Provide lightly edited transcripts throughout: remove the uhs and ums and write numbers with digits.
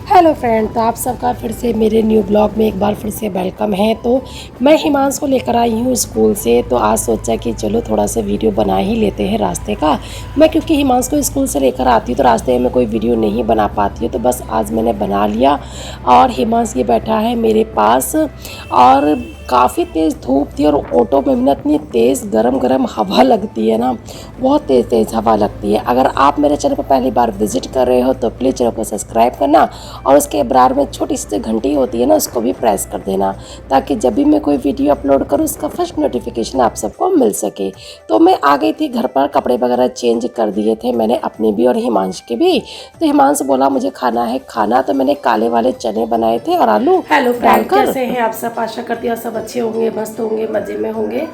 Hello friend, तो आप सबका फिर से मेरे न्यू ब्लॉग में एक बार फिर से वेलकम है। तो मैं हिमांश को लेकर आई हूँ स्कूल से। तो आज सोचा कि चलो थोड़ा सा वीडियो बना ही लेते हैं रास्ते का। मैं क्योंकि हिमांश को स्कूल से लेकर आती हूँ तो रास्ते में कोई वीडियो नहीं बना पाती हूँ, तो बस आज मैंने बना लिया। और हिमांश ये बैठा है मेरे पास और काफ़ी तेज़ धूप थी और ऑटो में भी इतनी तेज़ गरम गरम हवा लगती है ना, बहुत तेज़ तेज़ हवा लगती है। अगर आप मेरे चैनल पर पहली बार विजिट कर रहे हो तो प्लीज़ चैनल को सब्सक्राइब करना और उसके बराबर में छोटी सी घंटी होती है ना, उसको भी प्रेस कर देना, ताकि जब भी मैं कोई वीडियो अपलोड करूँ उसका फर्स्ट नोटिफिकेशन आप सबको मिल सके। तो मैं आ गई थी घर पर, कपड़े वगैरह चेंज कर दिए थे मैंने अपने भी और हिमांश के भी। तो हिमांश बोला मुझे खाना है खाना, तो मैंने काले वाले चने बनाए थे और आलू डालकर। कैसे हैं आप सब? आशा करती हूँ सब अच्छे होंगे, मस्त होंगे, मज़े में होंगे।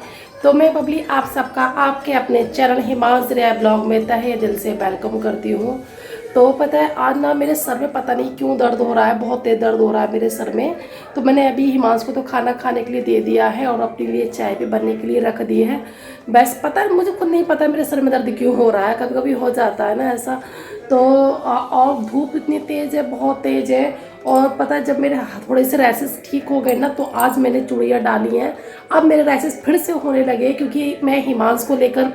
तो मैं बबली आप सबका आपके अपने चैनल हिमांश रिया ब्लॉग में तहे दिल से वेलकम करती हूँ। तो पता है आज ना मेरे सर में पता नहीं क्यों दर्द हो रहा है, बहुत तेज दर्द हो रहा है मेरे सर में। तो मैंने अभी हिमांश को तो खाना खाने के लिए दे दिया है और अपने लिए चाय भी बनने के लिए रख दी है। बस पता है, मुझे खुद नहीं पता मेरे सर में दर्द क्यों हो रहा है, कभी कभी हो जाता है ना ऐसा। तो और धूप इतनी तेज़ है, बहुत तेज़ है। और पता है जब मेरे थोड़े से रैसेस ठीक हो गए ना, तो आज मैंने चूड़ियाँ डाली हैं। अब मेरे रैसेस फिर से होने लगे क्योंकि मैं हिमांश को लेकर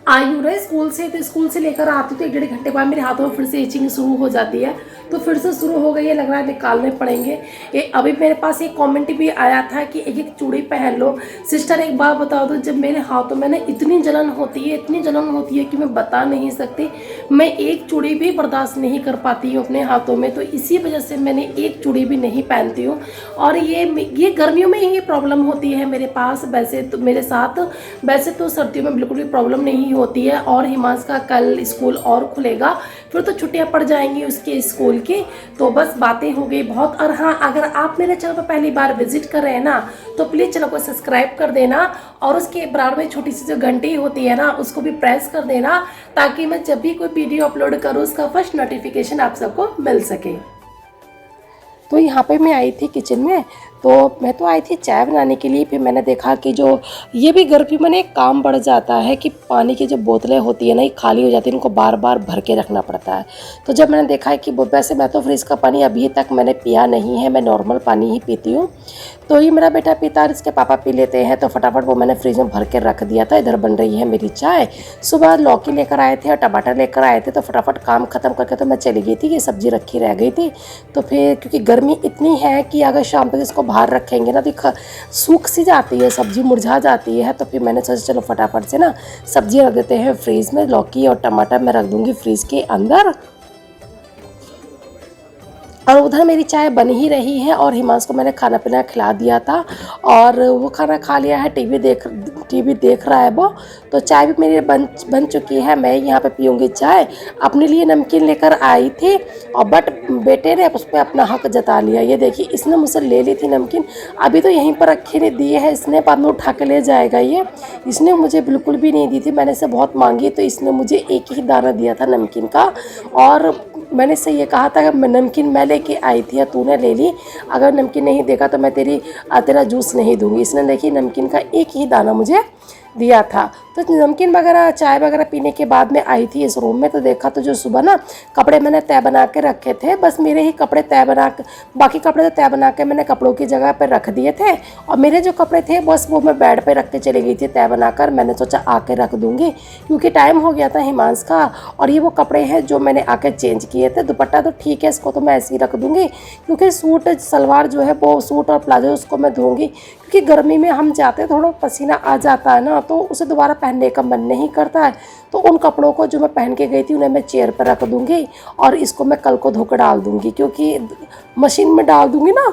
आई हूँ ना स्कूल से। तो स्कूल से लेकर आती तो 1-1.5 घंटे बाद मेरे हाथों में फिर से इचिंग शुरू हो जाती है। तो फिर से शुरू हो गई है, लग रहा है निकालने पड़ेंगे। ये अभी मेरे पास एक कमेंट भी आया था कि एक चूड़ी पहन लो। सिस्टर एक बात बता दो, जब मेरे हाथों में ना इतनी जलन होती है, इतनी जलन होती है कि मैं बता नहीं सकती। मैं एक चूड़ी भी बर्दाश्त नहीं कर पाती हूँ अपने हाथों में, तो इसी वजह से मैंने एक चूड़ी भी नहीं पहनती हूँ। और ये गर्मियों में ही ये प्रॉब्लम होती है मेरे पास, वैसे तो मेरे साथ। वैसे तो सर्दियों में बिल्कुल भी प्रॉब्लम नहीं होती है। और हिमांश का कल स्कूल और खुलेगा, फिर तो छुट्टियां पड़ जाएंगी उसके स्कूल की। तो बस बातें हो गई बहुत। और हाँ, अगर आप मेरे चैनल पर पहली बार विजिट कर रहे हैं ना, तो प्लीज़ चैनल को सब्सक्राइब कर देना और उसके बराबर में छोटी सी जो घंटी होती है ना, उसको भी प्रेस कर देना, ताकि मैं जब भी कोई वीडियो अपलोड करूँ उसका फर्स्ट नोटिफिकेशन आप सबको मिल सके। तो यहाँ पे मैं आई थी किचन में, तो मैं तो आई थी चाय बनाने के लिए। फिर मैंने देखा कि जो ये भी गर्मी में एक काम बढ़ जाता है कि पानी की जो बोतलें होती है ना, ये खाली हो जाती है, इनको बार बार भर के रखना पड़ता है। तो जब मैंने देखा है कि वैसे मैं तो फ्रिज का पानी अभी तक मैंने पिया नहीं है, मैं नॉर्मल पानी ही पीती हूँ। तो ये मेरा बेटा पीता है और इसके पापा पी लेते हैं, तो फटाफट वो मैंने फ्रिज में भर के रख दिया था। इधर बन रही है मेरी चाय। सुबह लौकी लेकर आए थे और टमाटर लेकर आए थे, तो फटाफट काम ख़त्म करके तो मैं चली गई थी। ये सब्ज़ी रखी रह गई थी। तो फिर क्योंकि गर्मी इतनी है कि अगर शाम तक इसको बाहर रखेंगे ना तो सूख सी जाती है सब्ज़ी, मुरझा जाती है। तो फिर मैंने सोचा चलो फटाफट से ना सब्ज़ी रख देते हैं फ्रीज़ में। लौकी और टमाटर मैं रख दूँगी फ्रीज़ के अंदर। और उधर मेरी चाय बन ही रही है और हिमांश को मैंने खाना पीना खिला दिया था और वो खाना खा लिया है, टीवी देख रहा है वो। तो चाय भी मेरी बन चुकी है। मैं यहाँ पे पीऊँगी चाय। अपने लिए नमकीन लेकर आई थी और बट बेटे ने उस पर अपना हक जता लिया। ये देखिए, इसने मुझसे ले ली थी नमकीन, अभी तो यहीं पर रखे नहीं दिए है इसने, बाद में उठा के ले जाएगा ये। इसने मुझे बिल्कुल भी नहीं दी थी, मैंने इसे बहुत मांगी तो इसने मुझे एक ही दाना दिया था नमकीन का। और मैंने इससे ये कहा था कि नमकीन मैं लेके आई थी या तूने ले ली, अगर नमकीन नहीं देगा तो मैं तेरा जूस नहीं दूंगी। इसने देखिए नमकीन का एक ही दाना मुझे दिया था। तो नमकीन वगैरह चाय वगैरह पीने के बाद में आई थी इस रूम में, तो देखा तो जो सुबह ना कपड़े मैंने तय बना के रखे थे, बस मेरे ही कपड़े तय बना के, बाकी कपड़े तो तय बना के मैंने कपड़ों की जगह पर रख दिए थे। और मेरे जो कपड़े थे बस वो मैं बेड पे रख के चली गई थी तय बनाकर। मैंने सोचा आके रख दूँगी क्योंकि टाइम हो गया था हिमांश का। और ये वो कपड़े हैं जो मैंने आके चेंज किए थे। दुपट्टा तो ठीक है, इसको तो मैं ऐसे ही रख दूँगी क्योंकि सूट सलवार जो है वो सूट और प्लाजो उसको मैं धोऊँगी, क्योंकि गर्मी में हम जाते थोड़ा पसीना आ जाता है ना, तो उसे दोबारा पहनने का मन नहीं करता है। तो उन कपड़ों को जो मैं पहन के गई थी उन्हें मैं चेयर पर रख दूँगी और इसको मैं कल को धोकर डाल दूँगी, क्योंकि मशीन में डाल दूँगी ना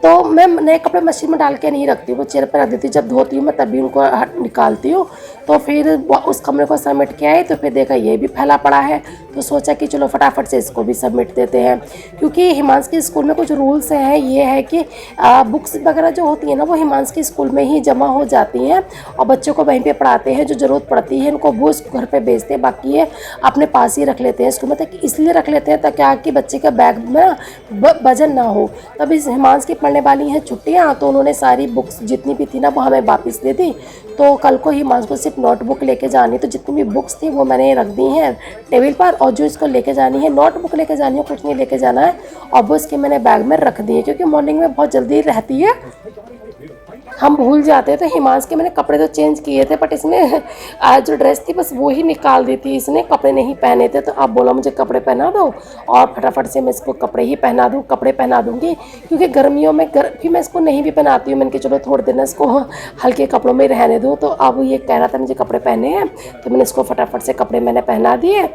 तो मैं नए कपड़े मशीन में डाल के नहीं रखती हूँ, वो चेयर पर रख देती हूँ। जब धोती हूँ मैं तभी उनको निकालती हूँ। तो फिर उस कमरे को समेट के आई तो फिर देखा ये भी फैला पड़ा है, तो सोचा कि चलो फटाफट से इसको भी समेट देते हैं। क्योंकि हिमांश के स्कूल में कुछ रूल्स हैं, ये है कि बुक्स वगैरह जो होती है ना वो हिमांश के स्कूल में ही जमा हो जाती हैं और बच्चों को वहीं पर पढ़ाते हैं। जो ज़रूरत पड़ती है इनको वो घर पर भेजते हैं, बाकी ये अपने पास ही रख लेते हैं स्कूल में। तक इसलिए रख लेते हैं ताकि बच्चे का बैग में वजन ना हो। तब इस हिमांश की पढ़ने वाली हैं छुट्टियाँ, तो उन्होंने सारी बुक्स जितनी भी थी ना वो हमें वापस दे दी। तो कल को हिमांश को सिर्फ नोटबुक लेके जानी, तो जितनी भी बुक्स थी वो मैंने रख दी हैं टेबल पर और जो इसको लेके जानी है, नोटबुक लेके जानी है, कुछ नहीं लेके जाना है। और वो इसके मैंने बैग में रख दी है क्योंकि मॉर्निंग में बहुत जल्दी रहती है, हम भूल जाते हैं। तो हिमांश के मैंने कपड़े तो चेंज किए थे, बट इसने आज जो ड्रेस थी बस वो ही निकाल दी थी, इसने कपड़े नहीं पहने थे। तो अब बोला मुझे कपड़े पहना दो, और फटाफट से मैं इसको कपड़े ही पहना दूँ, कपड़े पहना दूँगी क्योंकि गर्मियों में फिर मैं इसको नहीं भी पहनाती हूँ। मैंने कहा चलो थोड़ी देर ना इसको हल्के कपड़ों में रहने दूँ। तो अब ये कह रहा था मुझे कपड़े पहने हैं, तो मैंने इसको फटाफट से कपड़े मैंने पहना दिए।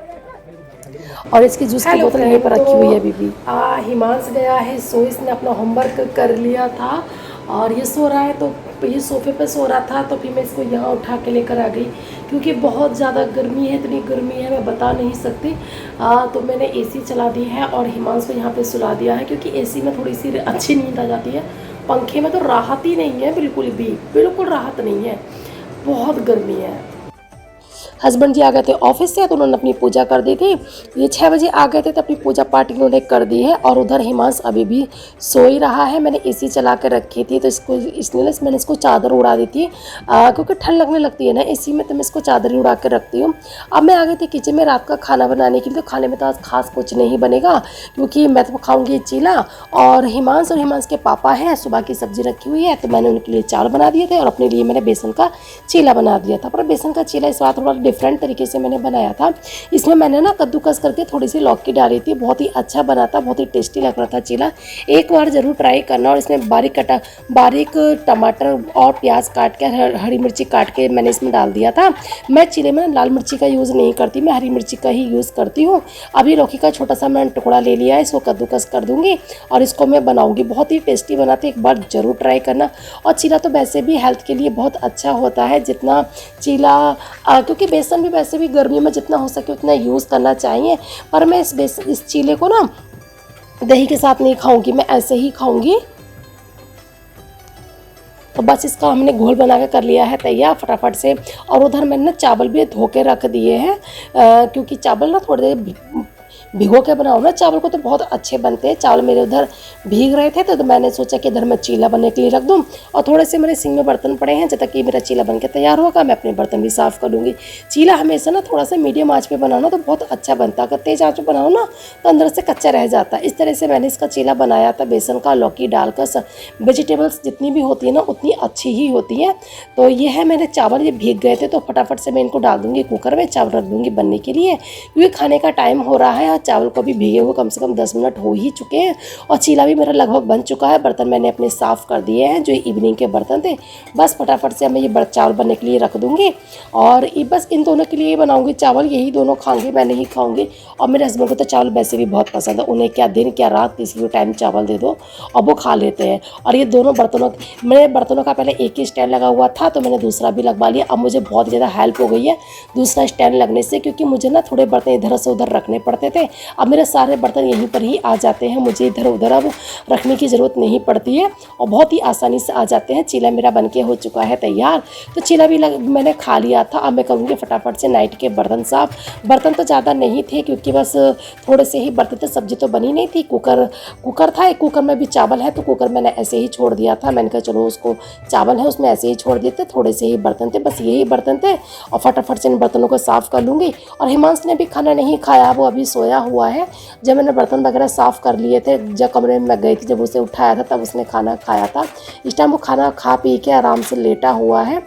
और इसकी जूस की बोतल यहीं पर रखी हुई है अभी भी। हिमांश गया है सो, इसने अपना होमवर्क कर लिया था और ये सो रहा है। तो ये सोफे पे सो रहा था, तो फिर मैं इसको यहाँ उठा के लेकर आ गई क्योंकि बहुत ज़्यादा गर्मी है, इतनी गर्मी है मैं बता नहीं सकती। तो मैंने एसी चला दी है और हिमांश को यहाँ पे सुला दिया है क्योंकि एसी में थोड़ी सी अच्छी नींद आ जाती है। पंखे में तो राहत ही नहीं है, बिल्कुल भी बिल्कुल राहत नहीं है, बहुत गर्मी है। हस्बैंड जी आ गए थे ऑफिस से, तो उन्होंने अपनी पूजा कर दी थी। ये 6 बजे आ गए थे तो अपनी पूजा पाठ उन्होंने कर दी है। और उधर हिमांश अभी भी सो ही रहा है। मैंने एसी चला के रखी थी तो इसलिए मैंने इसको चादर उड़ा दी थी क्योंकि ठंड लगने लगती है ना एसी में, तो मैं इसको चादर ही उड़ा के रखती हूँ। अब मैं आ गई थी किचन में रात का खाना बनाने के लिए। तो खाने में तो आज खास कुछ नहीं बनेगा क्योंकि मैं तो खाऊँगी चीला, और हिमांश के पापा हैं, सुबह की सब्जी रखी हुई है तो मैंने उनके लिए चावल बना दिए थे और अपने लिए मैंने बेसन का चीला बना दिया था। पर बेसन का चीला इस बार थोड़ा डिफरेंट तरीके से मैंने बनाया था। इसमें मैंने ना कद्दूकस करके थोड़ी सी लौकी डाली थी, बहुत ही अच्छा बना था, बहुत ही टेस्टी लग रहा था चीला। एक बार ज़रूर ट्राई करना। और इसमें बारीक टमाटर और प्याज काट के, हरी मिर्ची काट के मैंने इसमें डाल दिया था। मैं चीले में लाल मिर्ची का यूज़ नहीं करती, मैं हरी मिर्ची का ही यूज़ करती हूँ। अभी लौकी का छोटा सा मैंने टुकड़ा ले लिया है, इसको कद्दूकस कर दूँगी और इसको मैं बनाऊँगी। बहुत ही टेस्टी बनाती है, एक बार ज़रूर ट्राई करना। और चीला तो वैसे भी हेल्थ के लिए बहुत अच्छा होता है, जितना चीला क्योंकि बेसन भी वैसे भी गर्मी में जितना हो सके उतना यूज़ करना चाहिए। पर मैं इस चीले को ना दही के साथ नहीं खाऊंगी, मैं ऐसे ही खाऊंगी। तो बस इसका हमने घोल बना के कर लिया है तैयार फटाफट से। और उधर मैंने ना चावल भी धो के रख दिए हैं क्योंकि चावल ना थोड़ी देर भिगो के बनाओ ना चावल को तो बहुत अच्छे बनते हैं। चावल मेरे उधर भीग रहे थे तो मैंने सोचा कि इधर मैं चीला बनने के लिए रख दूं। और थोड़े से मेरे सिंक में बर्तन पड़े हैं, जब तक कि मेरा चीला बन के तैयार होगा मैं अपने बर्तन भी साफ़ कर लूँगी। चीला हमेशा ना थोड़ा सा मीडियम आँच पे बनाना तो बहुत अच्छा बनता है, अगर तेज़ आँच पे बनाओ ना तो अंदर से कच्चा रह जाता है। इस तरह से मैंने इसका चीला बनाया था, बेसन का, लौकी डालकर। वेजिटेबल्स जितनी भी होती है ना उतनी अच्छी ही होती है। तो ये है मेरे चावल, ये भीग गए थे तो फटाफट से मैं इनको डाल दूँगी कुकर में, चावल रख दूँगी बनने के लिए क्योंकि खाने का टाइम हो रहा है। और चावल को भी भीगे हुए कम से कम 10 मिनट हो ही चुके हैं। और चीला भी मेरा लगभग बन चुका है। बर्तन मैंने अपने साफ़ कर दिए हैं जो इवनिंग के बर्तन थे। बस फटाफट से मैं ये चावल बनने के लिए रख दूँगी और ये बस इन दोनों के लिए बनाऊँगी चावल, यही दोनों खाएंगे, मैं नहीं खाऊँगी। और मेरे हस्बैंड को तो चावल वैसे भी बहुत पसंद है, उन्हें क्या दिन क्या रात किसी भी टाइम चावल दे दो और वो खा लेते हैं। और ये दोनों मेरे बर्तनों का पहले एक ही स्टैंड लगा हुआ था तो मैंने दूसरा भी लगवा लिया। अब मुझे बहुत ज़्यादा हेल्प हो गई है दूसरा स्टैंड लगने से, क्योंकि मुझे ना थोड़े बर्तन इधर से उधर रखने पड़ते थे। अब मेरे सारे बर्तन यहीं पर ही आ जाते हैं, मुझे इधर उधर अब रखने की ज़रूरत नहीं पड़ती है और बहुत ही आसानी से आ जाते हैं। चीला मेरा बनके हो चुका है तैयार। तो चीला भी मैंने खा लिया था। अब मैं करूँगी फटाफट से नाइट के बर्तन साफ। बर्तन तो ज़्यादा नहीं थे क्योंकि बस थोड़े से ही बर्तन थे, सब्जी तो बनी नहीं थी। कुकर था, एक कुकर में भी चावल है तो कुकर मैंने ऐसे ही छोड़ दिया था। मैंने कहा चलो उसको चावल है उसमें ऐसे ही छोड़ दिए थे, थोड़े से ही बर्तन थे, बस यही बर्तन थे। और फटाफट से इन बर्तनों को साफ़ कर लूँगी। और हिमांश ने भी खाना नहीं खाया, वो अभी सोया हुआ है। जब मैंने बर्तन वगैरह साफ़ कर लिए थे, जब कमरे में मैं गई थी, जब उसे उठाया था तब उसने खाना खाया था। इस टाइम वो खाना खा पी के आराम से लेटा हुआ है,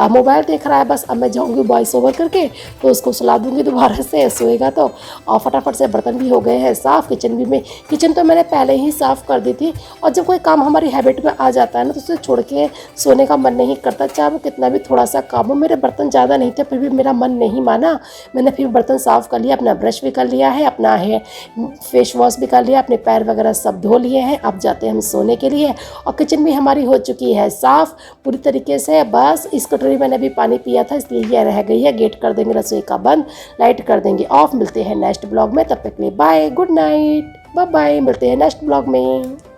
मोबाइल देख रहा है। बस अब मैं जाऊँगी वॉइस ओवर करके तो उसको सुला दूँगी दोबारा से, सोएगा तो। और फटाफट से बर्तन भी हो गए हैं साफ़। किचन तो मैंने पहले ही साफ़ कर दी थी। और जब कोई काम हमारी हैबिट में आ जाता है ना तो उसे छोड़ के सोने का मन नहीं करता, चाहे वो कितना भी थोड़ा सा काम हो। मेरे बर्तन ज़्यादा नहीं थे फिर भी मेरा मन नहीं माना, मैंने फिर बर्तन साफ़ कर लिया, अपना ब्रश भी कर लिया है, अपना है फेस वॉश भी कर लिया, अपने पैर वगैरह सब धो लिए हैं। अब जाते हैं हम सोने के लिए। और किचन भी हमारी हो चुकी है साफ़ पूरी तरीके से। बस इस कटोरी मैंने अभी पानी पिया था इसलिए यह रह गई है। गेट कर देंगे रसोई का बंद, लाइट कर देंगे ऑफ। मिलते हैं नेक्स्ट ब्लॉग में, तब तक के लिए bye, good night, bye bye. मिलते हैं नेक्स्ट ब्लॉग में।